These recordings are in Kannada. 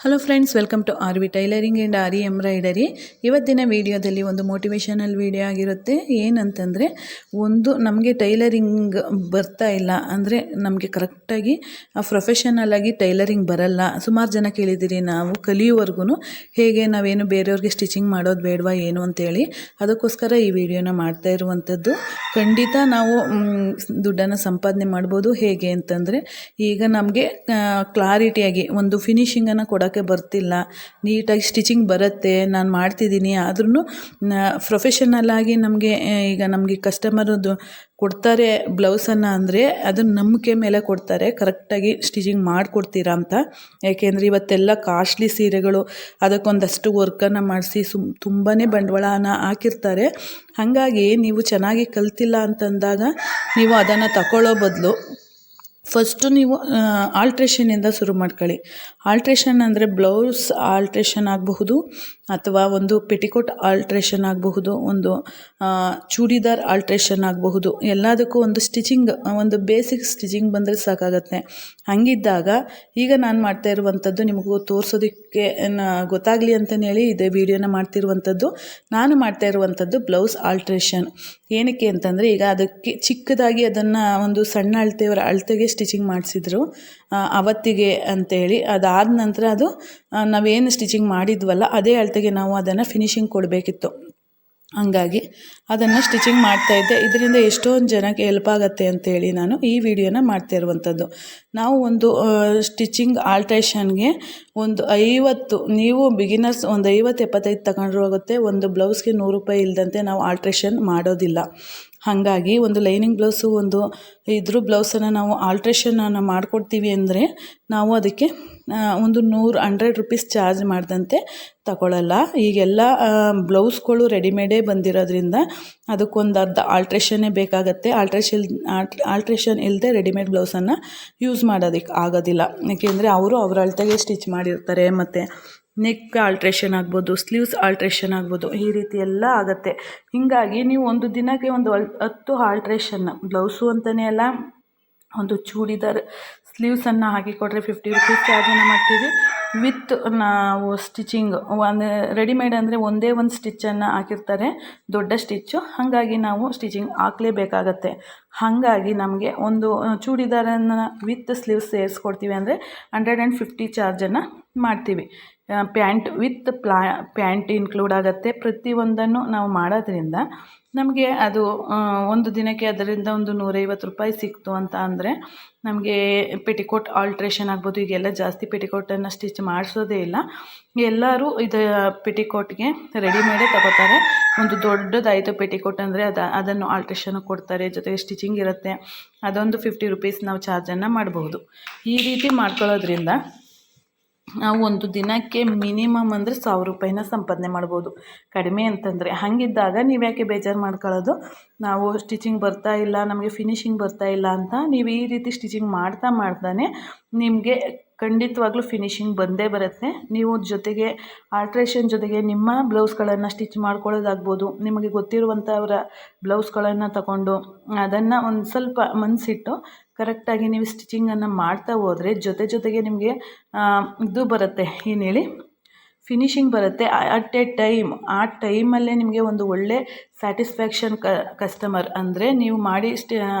Hello friends, welcome to R V tailoring and aari embroidery. ಇವತ್ತಿನ ವಿಡಿಯೋದಲ್ಲಿ ಒಂದು ಮೋಟಿವೇಶನಲ್ ವಿಡಿಯೋ ಆಗಿರುತ್ತೆ. ಏನಂತಂದರೆ, ನಮಗೆ ಟೈಲರಿಂಗ್ ಬರ್ತಾ ಇಲ್ಲ ಅಂದರೆ ನಮಗೆ ಕರೆಕ್ಟಾಗಿ ಪ್ರೊಫೆಷನಲ್ ಆಗಿ ಟೈಲರಿಂಗ್ ಬರಲ್ಲ. ಸುಮಾರು ಜನ ಕೇಳಿದ್ದೀರಿ, ನಾವು ಕಲಿಯುವವರೆಗೂ ಹೇಗೆ ನಾವೇನು ಬೇರೆಯವ್ರಿಗೆ ಸ್ಟಿಚಿಂಗ್ ಮಾಡೋದು ಬೇಡವಾ ಏನು ಅಂತೇಳಿ. ಅದಕ್ಕೋಸ್ಕರ ಈ ವಿಡಿಯೋನ ಮಾಡ್ತಾ ಇರುವಂಥದ್ದು. ಖಂಡಿತ ನಾವು ದುಡ್ಡನ್ನು ಸಂಪಾದನೆ ಮಾಡ್ಬೋದು. ಹೇಗೆ ಅಂತಂದರೆ, ಈಗ ನಮಗೆ ಕ್ಲಾರಿಟಿಯಾಗಿ ಒಂದು ಫಿನಿಶಿಂಗನ್ನು ಕೊಡೋಕ್ಕೆ ಬರ್ತಿಲ್ಲ, ನೀಟಾಗಿ ಸ್ಟಿಚಿಂಗ್ ಬರುತ್ತೆ, ನಾನು ಮಾಡ್ತಿದ್ದೀನಿ, ಆದ್ರೂ ಪ್ರೊಫೆಷನಲ್ ಆಗಿ ನಮಗೆ ಕಸ್ಟಮರದು ಕೊಡ್ತಾರೆ ಬ್ಲೌಸನ್ನು ಅಂದರೆ ಅದನ್ನು ನಂಬಿಕೆ ಮೇಲೆ ಕೊಡ್ತಾರೆ, ಕರೆಕ್ಟಾಗಿ ಸ್ಟಿಚಿಂಗ್ ಮಾಡಿಕೊಡ್ತೀರಾ ಅಂತ. ಯಾಕೆಂದರೆ ಇವತ್ತೆಲ್ಲ ಕಾಸ್ಟ್ಲಿ ಸೀರೆಗಳು, ಅದಕ್ಕೊಂದಷ್ಟು ವರ್ಕನ್ನು ಮಾಡಿಸಿ ತುಂಬಾ ಬಂಡವಾಳನ ಹಾಕಿರ್ತಾರೆ. ಹಾಗಾಗಿ ನೀವು ಚೆನ್ನಾಗಿ ಕಲ್ತಿಲ್ಲ ಅಂತಂದಾಗ ನೀವು ಅದನ್ನು ತಗೊಳ್ಳೋ ಬದಲು ಫಸ್ಟು ನೀವು ಆಲ್ಟ್ರೇಷನಿಂದ ಶುರು ಮಾಡ್ಕೊಳ್ಳಿ. ಆಲ್ಟ್ರೇಷನ್ ಅಂದರೆ ಬ್ಲೌಸ್ ಆಲ್ಟ್ರೇಷನ್ ಆಗಬಹುದು, ಅಥವಾ ಒಂದು ಪೆಟಿಕೋಟ್ ಆಲ್ಟ್ರೇಷನ್ ಆಗಬಹುದು, ಒಂದು ಚೂಡಿದಾರ್ ಆಲ್ಟ್ರೇಷನ್ ಆಗಬಹುದು. ಎಲ್ಲದಕ್ಕೂ ಒಂದು ಸ್ಟಿಚಿಂಗ್, ಒಂದು ಬೇಸಿಕ್ ಸ್ಟಿಚಿಂಗ್ ಬಂದರೆ ಸಾಕಾಗತ್ತೆ. ಹಂಗಿದ್ದಾಗ ಈಗ ನಾನು ಮಾಡ್ತಾ ಇರುವಂಥದ್ದು ನಿಮಗೂ ತೋರಿಸೋದಕ್ಕೆ ಗೊತ್ತಾಗಲಿ ಅಂತಲೇ ಹೇಳಿ ಇದೇ ವಿಡಿಯೋನ ಮಾಡ್ತಿರುವಂಥದ್ದು. ನಾನು ಮಾಡ್ತಾ ಇರುವಂಥದ್ದು ಬ್ಲೌಸ್ ಆಲ್ಟ್ರೇಷನ್. ಏನಕ್ಕೆ ಅಂತಂದರೆ, ಈಗ ಅದಕ್ಕೆ ಚಿಕ್ಕದಾಗಿ ಅದನ್ನು ಒಂದು ಸಣ್ಣ ಅಳತೆಯವರ ಅಳತೆಗೆ ಸ್ಟಿಚಿಂಗ್ ಮಾಡಿಸಿದ್ರು ಅವತ್ತಿಗೆ ಅಂತೇಳಿ. ಅದಾದ ನಂತರ ಅದು ನಾವೇನು ಸ್ಟಿಚಿಂಗ್ ಮಾಡಿದ್ವಲ್ಲ ಅದೇ ಅಳತೆಗೆ ನಾವು ಅದನ್ನು ಫಿನಿಶಿಂಗ್ ಕೊಡಬೇಕಿತ್ತು. ಹಂಗಾಗಿ ಅದನ್ನು ಸ್ಟಿಚಿಂಗ್ ಮಾಡ್ತಾಯಿದ್ದೆ. ಇದರಿಂದ ಎಷ್ಟೊಂದು ಜನಕ್ಕೆ ಹೆಲ್ಪ್ ಆಗುತ್ತೆ ಅಂತೇಳಿ ನಾನು ಈ ವಿಡಿಯೋನ ಮಾಡ್ತಾ ಇರುವಂಥದ್ದು. ನಾವು ಒಂದು ಸ್ಟಿಚಿಂಗ್ ಆಲ್ಟ್ರೇಷನ್ಗೆ ಒಂದು 50, ನೀವು ಬಿಗಿನರ್ಸ್ ಒಂದು 50-75 ತಗೊಂಡ್ರೂ ಆಗುತ್ತೆ. ಒಂದು ಬ್ಲೌಸ್ಗೆ 100 ರೂಪಾಯಿ ಇಲ್ಲದಂತೆ ನಾವು ಆಲ್ಟ್ರೇಷನ್ ಮಾಡೋದಿಲ್ಲ. ಹಾಗಾಗಿ ಒಂದು ಲೈನಿಂಗ್ ಬ್ಲೌಸು, ಒಂದು ಇದ್ರ ಬ್ಲೌಸನ್ನು ನಾವು ಆಲ್ಟ್ರೇಷನನ್ನು ಮಾಡಿಕೊಡ್ತೀವಿ ಅಂದರೆ ನಾವು ಅದಕ್ಕೆ ಒಂದು 100 ರೂಪೀಸ್ ಚಾರ್ಜ್ ಮಾಡಿದಂತೆ ತಗೊಳ್ಳಲ್ಲ. ಈಗೆಲ್ಲ ಬ್ಲೌಸ್ಗಳು ರೆಡಿಮೇಡೇ ಬಂದಿರೋದ್ರಿಂದ ಅದಕ್ಕೊಂದು ಅರ್ಧ ಆಲ್ಟ್ರೇಷನ್ನೇ ಬೇಕಾಗತ್ತೆ. ಆಲ್ಟ್ರೇಷನ್ ಇಲ್ಲದೆ ರೆಡಿಮೇಡ್ ಬ್ಲೌಸನ್ನು ಯೂಸ್ ಮಾಡೋದಕ್ಕೆ ಆಗೋದಿಲ್ಲ. ಏಕೆಂದರೆ ಅವರು ಅವರ ಅಳತೆಗೆ ಸ್ಟಿಚ್ ಮಾಡಿರ್ತಾರೆ. ಮತ್ತು ನೆಕ್ ಆಲ್ಟ್ರೇಷನ್ ಆಗ್ಬೋದು, ಸ್ಲೀವ್ಸ್ ಆಲ್ಟ್ರೇಷನ್ ಆಗ್ಬೋದು, ಈ ರೀತಿ ಎಲ್ಲ ಆಗುತ್ತೆ. ಹೀಗಾಗಿ ನೀವು ಒಂದು ದಿನಕ್ಕೆ ಒಂದು 10 ಆಲ್ಟ್ರೇಷನ್, ಬ್ಲೌಸು ಅಂತಲೇ ಅಲ್ಲ, ಒಂದು ಚೂಡಿದಾರ್ ಸ್ಲೀವ್ಸನ್ನು ಹಾಕಿಕೊಟ್ರೆ 50 ರೂಪೀಸ್ ಚಾರ್ಜನ್ನು ಮಾಡ್ತೀವಿ. ವಿತ್ ನಾವು ಸ್ಟಿಚಿಂಗ್ ಒಂದು ರೆಡಿಮೇಡ್ ಅಂದರೆ ಒಂದೇ ಒಂದು ಸ್ಟಿಚ್ಚನ್ನು ಹಾಕಿರ್ತಾರೆ, ದೊಡ್ಡ ಸ್ಟಿಚ್ಚು. ಹಾಗಾಗಿ ನಾವು ಸ್ಟಿಚಿಂಗ್ ಹಾಕಲೇಬೇಕಾಗತ್ತೆ. ಹಾಗಾಗಿ ನಮಗೆ ಒಂದು ಚೂಡಿದಾರನ್ನು ವಿತ್ ಸ್ಲೀವ್ಸ್ ಸೇರಿಸ್ಕೊಡ್ತೀವಿ ಅಂದರೆ 150 ಚಾರ್ಜನ್ನು ಮಾಡ್ತೀವಿ. ಪ್ಯಾಂಟ್ ವಿತ್ ಪ್ಯಾಂಟ್ ಇನ್ಕ್ಲೂಡ್ ಆಗುತ್ತೆ. ಪ್ರತಿಯೊಂದನ್ನು ನಾವು ಮಾಡೋದ್ರಿಂದ ನಮಗೆ ಅದು ಒಂದು ದಿನಕ್ಕೆ ಅದರಿಂದ ಒಂದು 150 ರೂಪಾಯಿ ಸಿಕ್ತು ಅಂತ ಅಂದರೆ ನಮಗೆ ಪೆಟಿಕೋಟ್ ಆಲ್ಟ್ರೇಷನ್ ಆಗ್ಬೋದು. ಈಗೆಲ್ಲ ಜಾಸ್ತಿ ಪೆಟಿಕೋಟನ್ನು ಸ್ಟಿಚ್ ಮಾಡಿಸೋದೇ ಇಲ್ಲ, ಎಲ್ಲರೂ ಇದು ಪೆಟಿಕೋಟ್ಗೆ ರೆಡಿಮೇಡೇ ತಗೋತಾರೆ. ಒಂದು ದೊಡ್ಡದಾಯಿತು ಪೆಟಿಕೋಟ್ ಅಂದರೆ ಅದನ್ನು ಆಲ್ಟ್ರೇಷನ್ ಕೊಡ್ತಾರೆ, ಜೊತೆಗೆ ಸ್ಟಿಚಿಂಗ್ ಇರುತ್ತೆ. ಅದೊಂದು 50 ರೂಪೀಸ್ ನಾವು ಚಾರ್ಜನ್ನು ಮಾಡಬಹುದು. ಈ ರೀತಿ ಮಾಡ್ಕೊಳ್ಳೋದ್ರಿಂದ ನಾವು ಒಂದು ದಿನಕ್ಕೆ ಮಿನಿಮಮ್ ಅಂದರೆ 1000 ರೂಪಾಯಿನ ಸಂಪಾದನೆ ಮಾಡ್ಬೋದು, ಕಡಿಮೆ ಅಂತಂದರೆ. ಹಾಗಿದ್ದಾಗ ನೀವು ಯಾಕೆ ಬೇಜಾರು ಮಾಡ್ಕೊಳ್ಳೋದು? ನಾವು ಸ್ಟಿಚಿಂಗ್ ಬರ್ತಾ ಇಲ್ಲ, ನಮಗೆ ಫಿನಿಶಿಂಗ್ ಬರ್ತಾ ಇಲ್ಲ ಅಂತ ನೀವು ಈ ರೀತಿ ಸ್ಟಿಚಿಂಗ್ ಮಾಡ್ತಾನೆ ನಿಮಗೆ ಖಂಡಿತವಾಗ್ಲೂ ಫಿನಿಶಿಂಗ್ ಬಂದೇ ಬರುತ್ತೆ. ನೀವು ಜೊತೆಗೆ ಆಲ್ಟ್ರೇಷನ್ ಜೊತೆಗೆ ನಿಮ್ಮ ಬ್ಲೌಸ್ಗಳನ್ನು ಸ್ಟಿಚ್ ಮಾಡ್ಕೊಳ್ಳೋದಾಗ್ಬೋದು. ನಿಮಗೆ ಗೊತ್ತಿರುವಂಥವರ ಬ್ಲೌಸ್ಗಳನ್ನು ತಗೊಂಡು ಅದನ್ನು ಒಂದು ಸ್ವಲ್ಪ ಮನಸ್ಸಿಟ್ಟು ಕರೆಕ್ಟಾಗಿ ನೀವು ಸ್ಟಿಚಿಂಗನ್ನು ಮಾಡ್ತಾ ಹೋದರೆ ಜೊತೆಗೆ ನಿಮಗೆ ಇದು ಬರುತ್ತೆ, ಏನು ಹೇಳಿ, ಫಿನಿಶಿಂಗ್ ಬರುತ್ತೆ ಅಟ್ ಎ ಟೈಮ್. ಆ ಟೈಮಲ್ಲೇ ನಿಮಗೆ ಒಂದು ಒಳ್ಳೆ ಸ್ಯಾಟಿಸ್ಫ್ಯಾಕ್ಷನ್ ಕಸ್ಟಮರ್ ಅಂದರೆ ನೀವು ಮಾಡಿ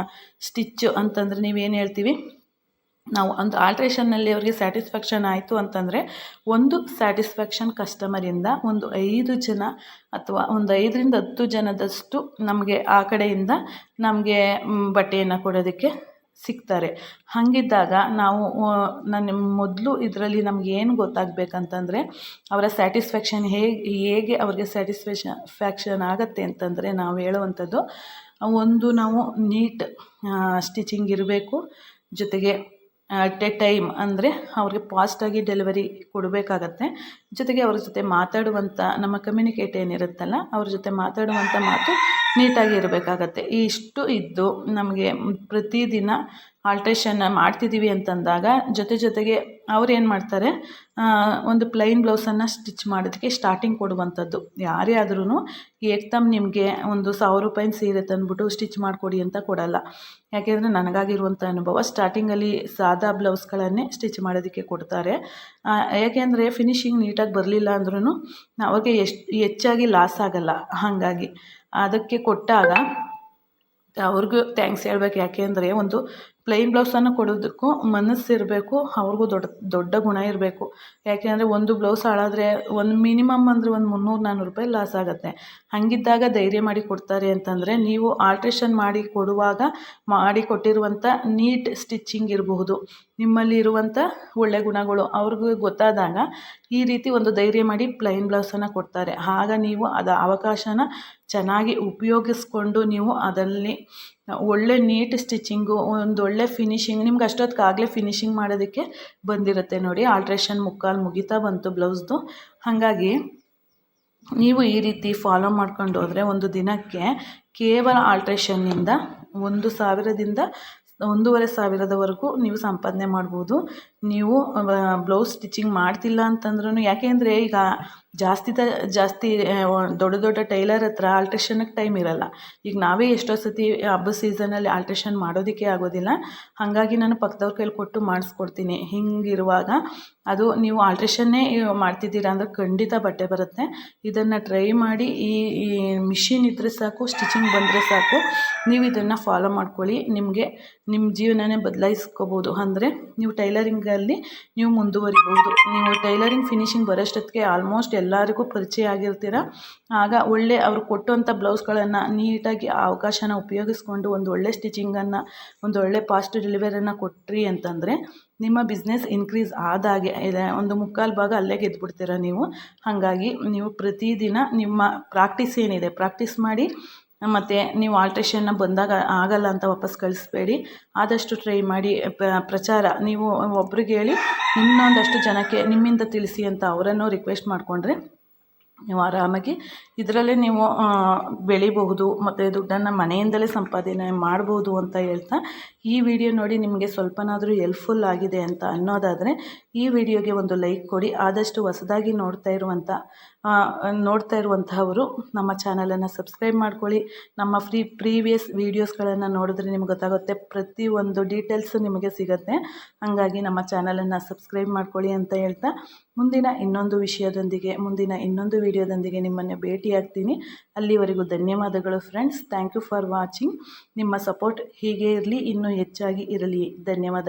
ಸ್ಟಿಚ್ಚು ಅಂತಂದರೆ ನೀವೇನು ಹೇಳ್ತೀವಿ, ನಾವು ಒಂದು ಆಲ್ಟ್ರೇಷನ್ನಲ್ಲಿ ಅವ್ರಿಗೆ ಸ್ಯಾಟಿಸ್ಫ್ಯಾಕ್ಷನ್ ಆಯಿತು ಅಂತಂದರೆ ಒಂದು ಸ್ಯಾಟಿಸ್ಫ್ಯಾಕ್ಷನ್ ಕಸ್ಟಮರಿಂದ ಒಂದು 5 ಜನ ಅಥವಾ ಒಂದು 5ರಿಂದ 10 ಜನದಷ್ಟು ನಮಗೆ ಆ ಕಡೆಯಿಂದ ನಮಗೆ ಬಟ್ಟೆಯನ್ನು ಕೊಡೋದಕ್ಕೆ ಸಿಗ್ತಾರೆ. ಹಾಗಿದ್ದಾಗ ನಾವು ನಾನು ಮೊದಲು ಇದರಲ್ಲಿ ನಮ್ಗೆ ಏನು ಗೊತ್ತಾಗಬೇಕಂತಂದರೆ ಅವರ ಸ್ಯಾಟಿಸ್ಫ್ಯಾಕ್ಷನ್ ಹೇಗೆ ಅವ್ರಿಗೆ ಸ್ಯಾಟಿಸ್ಫ್ಯಾಕ್ಷನ್ ಆಗುತ್ತೆ ಅಂತಂದರೆ ನಾವು ಹೇಳುವಂಥದ್ದು ಒಂದು ನಾವು ನೀಟ್ ಸ್ಟಿಚಿಂಗ್ ಇರಬೇಕು. ಜೊತೆಗೆ ಅಟ್ ಎ ಟೈಮ್ ಅಂದರೆ ಅವ್ರಿಗೆ ಫಾಸ್ಟಾಗಿ ಡೆಲಿವರಿ ಕೊಡಬೇಕಾಗತ್ತೆ. ಜೊತೆಗೆ ಅವ್ರ ಜೊತೆ ಮಾತಾಡುವಂಥ ನಮ್ಮ ಕಮ್ಯುನಿಕೇಟ್ ಏನಿರುತ್ತಲ್ಲ, ಅವ್ರ ಜೊತೆ ಮಾತಾಡುವಂಥ ಮಾತು ನೀಟಾಗಿ ಇರಬೇಕಾಗತ್ತೆ. ಇಷ್ಟು ಇದ್ದು ನಮಗೆ ಪ್ರತಿದಿನ ಆಲ್ಟ್ರೇಷನ್ ಮಾಡ್ತಿದ್ದೀವಿ ಅಂತಂದಾಗ ಜೊತೆಗೆ ಅವ್ರು ಏನು ಮಾಡ್ತಾರೆ, ಒಂದು ಪ್ಲೈನ್ ಬ್ಲೌಸನ್ನು ಸ್ಟಿಚ್ ಮಾಡೋದಕ್ಕೆ ಸ್ಟಾರ್ಟಿಂಗ್ ಕೊಡುವಂಥದ್ದು. ಯಾರೇ ಆದ್ರೂ ಏಕ್ದಮ್ ನಿಮಗೆ ಒಂದು 1000 ರೂಪಾಯಿನ ಸೀರೆ ತಂದುಬಿಟ್ಟು ಸ್ಟಿಚ್ ಮಾಡಿಕೊಡಿ ಅಂತ ಕೊಡಲ್ಲ. ಯಾಕೆಂದರೆ ನನಗಾಗಿರುವಂಥ ಅನುಭವ, ಸ್ಟಾರ್ಟಿಂಗಲ್ಲಿ ಸಾದಾ ಬ್ಲೌಸ್ಗಳನ್ನೇ ಸ್ಟಿಚ್ ಮಾಡೋದಕ್ಕೆ ಕೊಡ್ತಾರೆ. ಯಾಕೆಂದರೆ ಫಿನಿಶಿಂಗ್ ನೀಟಾಗಿ ಬರಲಿಲ್ಲ ಅಂದ್ರೂ ಅವ್ರಿಗೆ ಹೆಚ್ಚಾಗಿ ಲಾಸ್ ಆಗಲ್ಲ. ಹಾಗಾಗಿ ಅದಕ್ಕೆ ಕೊಟ್ಟಾಗ ಅವ್ರಿಗೂ ಥ್ಯಾಂಕ್ಸ್ ಹೇಳ್ಬೇಕು. ಯಾಕೆಂದರೆ ಒಂದು ಪ್ಲೈನ್ ಬ್ಲೌಸನ್ನು ಕೊಡೋದಕ್ಕೂ ಮನಸ್ಸಿರಬೇಕು, ಅವ್ರಿಗೂ ದೊಡ್ಡ ಗುಣ ಇರಬೇಕು. ಯಾಕೆಂದರೆ ಒಂದು ಬ್ಲೌಸ್ ಹಾಳಾದರೆ ಒಂದು ಮಿನಿಮಮ್ ಅಂದರೆ ಒಂದು 300-400 ರೂಪಾಯಿ ಲಾಸ್ ಆಗುತ್ತೆ. ಹಾಗಿದ್ದಾಗ ಧೈರ್ಯ ಮಾಡಿ ಕೊಡ್ತಾರೆ ಅಂತಂದರೆ, ನೀವು ಆಲ್ಟ್ರೇಷನ್ ಮಾಡಿ ಕೊಡುವಾಗ ಮಾಡಿ ಕೊಟ್ಟಿರುವಂಥ ನೀಟ್ ಸ್ಟಿಚ್ಚಿಂಗ್ ಇರಬಹುದು, ನಿಮ್ಮಲ್ಲಿ ಇರುವಂಥ ಒಳ್ಳೆ ಗುಣಗಳು ಅವ್ರಿಗೂ ಗೊತ್ತಾದಾಗ ಈ ರೀತಿ ಒಂದು ಧೈರ್ಯ ಮಾಡಿ ಪ್ಲೈನ್ ಬ್ಲೌಸನ್ನು ಕೊಡ್ತಾರೆ. ಆಗ ನೀವು ಅವಕಾಶನ ಚೆನ್ನಾಗಿ ಉಪಯೋಗಿಸ್ಕೊಂಡು ನೀವು ಅದರಲ್ಲಿ ಒಳ್ಳೆ ನೀಟ್ ಸ್ಟಿಚ್ಚಿಂಗು, ಒಂದು ಒಳ್ಳೆ ಫಿನಿಶಿಂಗ್, ನಿಮ್ಗೆ ಅಷ್ಟೊತ್ತಿಗಾಗಲೇ ಫಿನಿಶಿಂಗ್ ಮಾಡೋದಕ್ಕೆ ಬಂದಿರುತ್ತೆ ನೋಡಿ. ಆಲ್ಟ್ರೇಷನ್ ಮುಕ್ಕಾಲು ಮುಗಿತಾ ಬಂತು ಬ್ಲೌಸ್ದು. ಹಾಗಾಗಿ ನೀವು ಈ ರೀತಿ ಫಾಲೋ ಮಾಡ್ಕೊಂಡು ಹೋದರೆ ಒಂದು ದಿನಕ್ಕೆ ಕೇವಲ ಆಲ್ಟ್ರೇಷನ್ನಿಂದ 1,000ದಿಂದ 1,500ವರೆಗೂ ನೀವು ಸಂಪಾದನೆ ಮಾಡ್ಬೋದು. ನೀವು ಬ್ಲೌಸ್ ಸ್ಟಿಚಿಂಗ್ ಮಾಡ್ತಿಲ್ಲ ಅಂತಂದ್ರೂ, ಯಾಕೆಂದರೆ ಈಗ ಜಾಸ್ತಿ ದೊಡ್ಡ ಟೈಲರ್ ಹತ್ರ ಆಲ್ಟ್ರೇಷನ್ಗೆ ಟೈಮ್ ಇರಲ್ಲ. ಈಗ ನಾವೇ ಎಷ್ಟೋ ಸತಿ ಹಬ್ಬದ ಸೀಸನಲ್ಲಿ ಆಲ್ಟ್ರೇಷನ್ ಮಾಡೋದಕ್ಕೆ ಆಗೋದಿಲ್ಲ. ಹಾಗಾಗಿ ನಾನು ಪಕ್ಕದವ್ರ ಕೈಲಿ ಕೊಟ್ಟು ಮಾಡಿಸ್ಕೊಡ್ತೀನಿ. ಹಿಂಗಿರುವಾಗ ಅದು ನೀವು ಆಲ್ಟ್ರೇಷನ್ನೇ ಮಾಡ್ತಿದ್ದೀರಾ ಅಂದರೆ ಖಂಡಿತ ಬಟ್ಟೆ ಬರುತ್ತೆ. ಇದನ್ನು ಟ್ರೈ ಮಾಡಿ. ಈ ಮಿಷಿನ್ ಇದ್ದರೆ ಸಾಕು, ಸ್ಟಿಚಿಂಗ್ ಬಂದರೆ ಸಾಕು, ನೀವು ಇದನ್ನು ಫಾಲೋ ಮಾಡ್ಕೊಳ್ಳಿ. ನಿಮಗೆ ನಿಮ್ಮ ಜೀವನನೇ ಬದಲಾಯಿಸ್ಕೋಬೋದು. ಅಂದರೆ ನೀವು ಟೈಲರಿಂಗಲ್ಲಿ ನೀವು ಮುಂದುವರಿಬೋದು. ನೀವು ಟೈಲರಿಂಗ್ ಫಿನಿಶಿಂಗ್ ಬರೋಷ್ಟೊತ್ತಿಗೆ ಆಲ್ಮೋಸ್ಟ್ ಎಲ್ಲರಿಗೂ ಪರಿಚಯ ಆಗಿರ್ತೀರ. ಆಗ ಒಳ್ಳೆ ಅವ್ರು ಕೊಟ್ಟಂಥ ಬ್ಲೌಸ್ಗಳನ್ನು ನೀಟಾಗಿ ಆ ಅವಕಾಶನ ಉಪಯೋಗಿಸ್ಕೊಂಡು ಒಂದು ಒಳ್ಳೆ ಸ್ಟಿಚಿಂಗನ್ನು, ಒಂದು ಒಳ್ಳೆ ಫಾಸ್ಟ್ ಡೆಲಿವರಿಯನ್ನು ಕೊಟ್ರಿ ಅಂತಂದರೆ ನಿಮ್ಮ ಬಿಸ್ನೆಸ್ ಇನ್ಕ್ರೀಸ್ ಆದಾಗೆ ಇದೆ. ಒಂದು 3/4 ಭಾಗ ಅಲ್ಲೇ ಗೆದ್ದುಬಿಡ್ತೀರ ನೀವು. ಹಾಗಾಗಿ ನೀವು ಪ್ರತಿದಿನ ನಿಮ್ಮ ಪ್ರಾಕ್ಟೀಸ್ ಏನಿದೆ ಪ್ರಾಕ್ಟೀಸ್ ಮಾಡಿ. ಮತ್ತು ನೀವು ಆಲ್ಟ್ರೇಷನ್ನ ಬಂದಾಗ ಆಗಲ್ಲ ಅಂತ ವಾಪಸ್ ಕಳಿಸ್ಬೇಡಿ. ಆದಷ್ಟು ಟ್ರೈ ಮಾಡಿ. ಪ್ರಚಾರ ನೀವು ಒಬ್ರಿಗೆ ಹೇಳಿ ಇನ್ನೊಂದಷ್ಟು ಜನಕ್ಕೆ ನಿಮ್ಮಿಂದ ತಿಳಿಸಿ ಅಂತ ಅವರನ್ನು ರಿಕ್ವೆಸ್ಟ್ ಮಾಡಿಕೊಂಡ್ರೆ ನೀವು ಆರಾಮಾಗಿ ಇದರಲ್ಲೇ ನೀವು ಬೆಳಿಬಹುದು ಮತ್ತು ದುಡ್ಡನ್ನು ಮನೆಯಿಂದಲೇ ಸಂಪಾದನೆ ಮಾಡ್ಬೋದು ಅಂತ ಹೇಳ್ತಾ, ಈ ವಿಡಿಯೋ ನೋಡಿ ನಿಮಗೆ ಸ್ವಲ್ಪನಾದರೂ ಹೆಲ್ಪ್ಫುಲ್ ಆಗಿದೆ ಅಂತ ಅನ್ನೋದಾದರೆ ಈ ವಿಡಿಯೋಗೆ ಒಂದು ಲೈಕ್ ಕೊಡಿ. ಆದಷ್ಟು ಹೊಸದಾಗಿ ನೋಡ್ತಾ ಇರುವಂತಹವರು ನಮ್ಮ ಚಾನಲನ್ನು ಸಬ್ಸ್ಕ್ರೈಬ್ ಮಾಡ್ಕೊಳ್ಳಿ. ನಮ್ಮ ಪ್ರೀವಿಯಸ್ ವೀಡಿಯೋಸ್ಗಳನ್ನು ನೋಡಿದ್ರೆ ನಿಮ್ಗೆ ಗೊತ್ತಾಗುತ್ತೆ, ಪ್ರತಿಯೊಂದು ಡೀಟೇಲ್ಸು ನಿಮಗೆ ಸಿಗುತ್ತೆ. ಹಾಗಾಗಿ ನಮ್ಮ ಚಾನಲನ್ನು ಸಬ್ಸ್ಕ್ರೈಬ್ ಮಾಡ್ಕೊಳ್ಳಿ ಅಂತ ಹೇಳ್ತಾ, ಮುಂದಿನ ಇನ್ನೊಂದು ವಿಡಿಯೋದೊಂದಿಗೆ ನಿಮ್ಮನ್ನು ಭೇಟಿಯಾಗ್ತೀನಿ. ಅಲ್ಲಿವರೆಗೂ ಧನ್ಯವಾದಗಳು friends. Thank you for watching. ನಿಮ್ಮ ಸಪೋರ್ಟ್ ಹೀಗೆ ಇರಲಿ, ಇನ್ನೂ ಹೆಚ್ಚಾಗಿ ಇರಲಿ. ಧನ್ಯವಾದಗಳು.